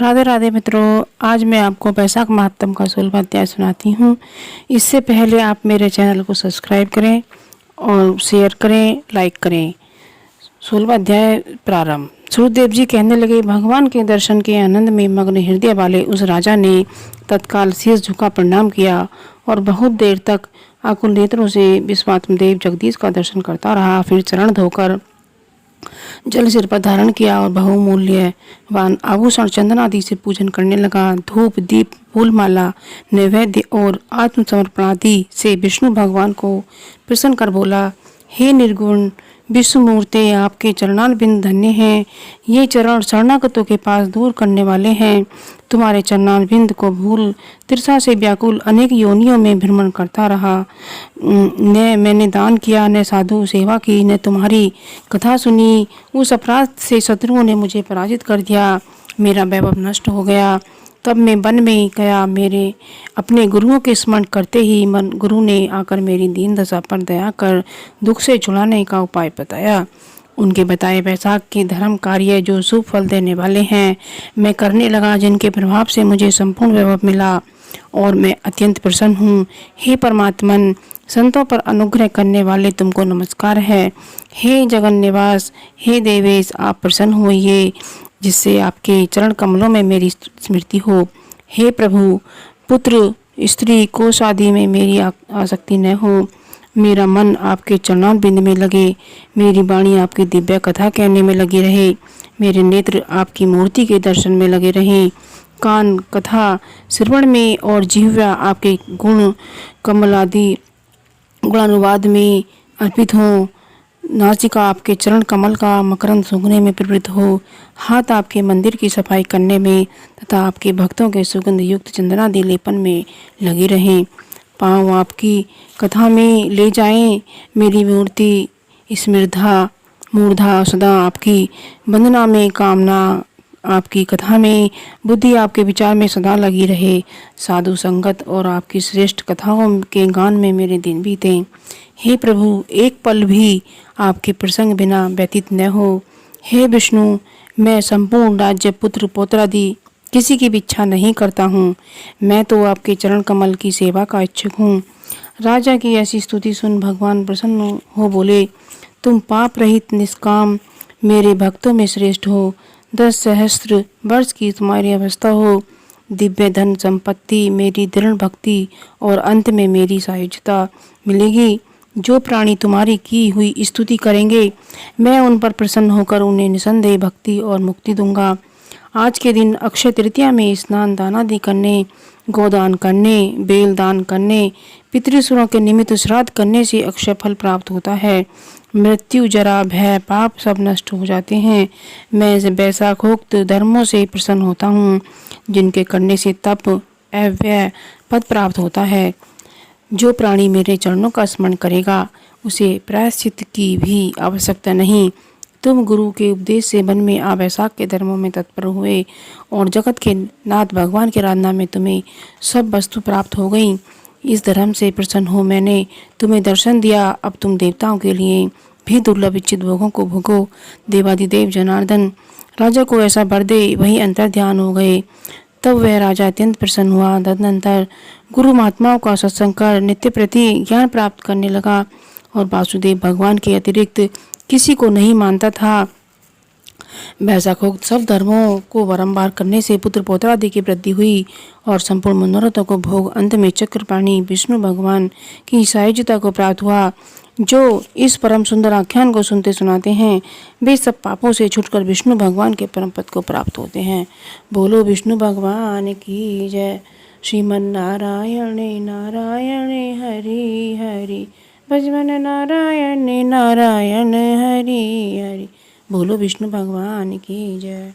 राधे राधे मित्रों, आज मैं आपको वैशाख महात्म का 16वां अध्याय सुनाती हूँ। इससे पहले आप मेरे चैनल को सब्सक्राइब करें और शेयर करें, लाइक करें। 16वां अध्याय प्रारंभ। सूर्यदेव जी कहने लगे, भगवान के दर्शन के आनंद में मग्न हृदय वाले उस राजा ने तत्काल शीश झुका प्रणाम किया और बहुत देर तक आकुल नेत्रों से विश्वात्म देव जगदीश का दर्शन करता रहा। फिर चरण धोकर जल सिर पर धारण किया और बहुमूल्यवान आभूषण चंदन आदि से पूजन करने लगा। धूप, दीप, फूलमाला, नैवेद्य और आत्मसमर्पण आदि से विष्णु भगवान को प्रसन्न कर बोला, हे निर्गुण विश्वमूर्ते, आपके चरणारविंद धन्य हैं। ये चरण शरणागतों के पास दूर करने वाले हैं। तुम्हारे चरणारविंद को भूल तिरसा से व्याकुल अनेक योनियों में भ्रमण करता रहा। न मैंने दान किया, न साधु सेवा की, न तुम्हारी कथा सुनी। उस अपराध से शत्रुओं ने मुझे पराजित कर दिया, मेरा वैभव नष्ट हो गया। तब मैं वन में गया। मेरे अपने गुरुओं के स्मरण करते ही मन गुरु ने आकर मेरी दीन दशा पर दया कर दुख से छुड़ाने का उपाय बताया। उनके बताए वैशाख के धर्म कार्य जो शुभ फल देने वाले हैं मैं करने लगा, जिनके प्रभाव से मुझे संपूर्ण वैभव मिला और मैं अत्यंत प्रसन्न हूँ। हे परमात्मन, संतों पर अनुग्रह करने वाले तुमको नमस्कार है। हे जगन निवास, हे देवेश, आप प्रसन्न होइए जिससे आपके चरण कमलों में मेरी स्मृति हो। हे प्रभु, पुत्र स्त्री कोष आदि में मेरी आसक्ति न हो। मेरा मन आपके चरणारविंद में लगे, मेरी वाणी आपकी दिव्य कथा कहने में लगी रहे, मेरे नेत्र आपकी मूर्ति के दर्शन में लगे रहें, कान कथा श्रवण में और जिह्वा आपके गुण कमलादि गुणानुवाद में अर्पित हो। नासिका आपके चरण कमल का मकरंद सूंघने में प्रवृत्त हो। हाथ आपके मंदिर की सफाई करने में तथा आपके भक्तों के सुगंध युक्त चंदनादि लेपन में लगे रहें। पाँव आपकी कथा में ले जाएं, मेरी मूर्ति स्मृधा मूर्धा सदा आपकी वंदना में, कामना आपकी कथा में, बुद्धि आपके विचार में सदा लगी रहे। साधु संगत और आपकी श्रेष्ठ कथाओं के गान में मेरे दिन बीते। हे प्रभु, एक पल भी आपके प्रसंग बिना व्यतीत न हो। हे विष्णु, मैं संपूर्ण राज्य, पुत्र पौत्रादि किसी की भी इच्छा नहीं करता हूँ। मैं तो आपके चरण कमल की सेवा का इच्छुक हूँ। राजा की ऐसी स्तुति सुन भगवान प्रसन्न हो बोले, तुम पाप रहित निष्काम मेरे भक्तों में श्रेष्ठ हो। 10 सहस्त्र वर्ष की तुम्हारी अवस्था हो। दिव्य धन संपत्ति, मेरी दृढ़ भक्ति और अंत में मेरी सायुज्यता मिलेगी। जो प्राणी तुम्हारी की हुई स्तुति करेंगे मैं उन पर प्रसन्न होकर उन्हें निसंदेह भक्ति और मुक्ति दूंगा। आज के दिन अक्षय तृतीया में स्नान दान आदि करने, गोदान करने, बेल दान करने, पितृसुरों के निमित्त श्राद्ध करने से अक्षय फल प्राप्त होता है। मृत्यु, जरा, भय, पाप सब नष्ट हो जाते हैं। मैं वैशाखोक्त धर्मों से प्रसन्न होता हूँ, जिनके करने से तप, अव्यय पद प्राप्त होता है। जो प्राणी मेरे चरणों का स्मरण करेगा उसे प्रायश्चित की भी आवश्यकता नहीं। तुम गुरु के उपदेश से वन में आ वैशाख के धर्मों में तत्पर हुए और जगत के नाथ भगवान की आराधना में तुम्हें सब वस्तु प्राप्त हो गई। इस धर्म से प्रसन्न हो मैंने तुम्हें दर्शन दिया। अब तुम देवताओं के लिए भी दुर्लभ इच्छित भोगों को भोगो। देवादिदेव जनार्दन राजा को ऐसा वर दे, वही अंतर ध्यान हो गए। तब वह राजा अत्यंत प्रसन्न हुआ। तदनंतर गुरु महात्माओं का सत्संग कर नित्य प्रति ज्ञान प्राप्त करने लगा और वासुदेव भगवान के अतिरिक्त किसी को नहीं मानता था। वैशाखोक्त सब धर्मों को बारंबार करने से पुत्र पौत्रादि की वृद्धि हुई और संपूर्ण मनोरथों को भोग अंत में चक्रपाणी विष्णु भगवान की सायुज्यता को प्राप्त हुआ। जो इस परम सुंदर आख्यान को सुनते सुनाते हैं वे सब पापों से छूटकर विष्णु भगवान के परम पद को प्राप्त होते हैं। बोलो विष्णु भगवान की जय। श्रीमन नारायण नारायण हरि हरि, भजमन नारायण नारायण हरि हरि। बोलो विष्णु भगवान की जय।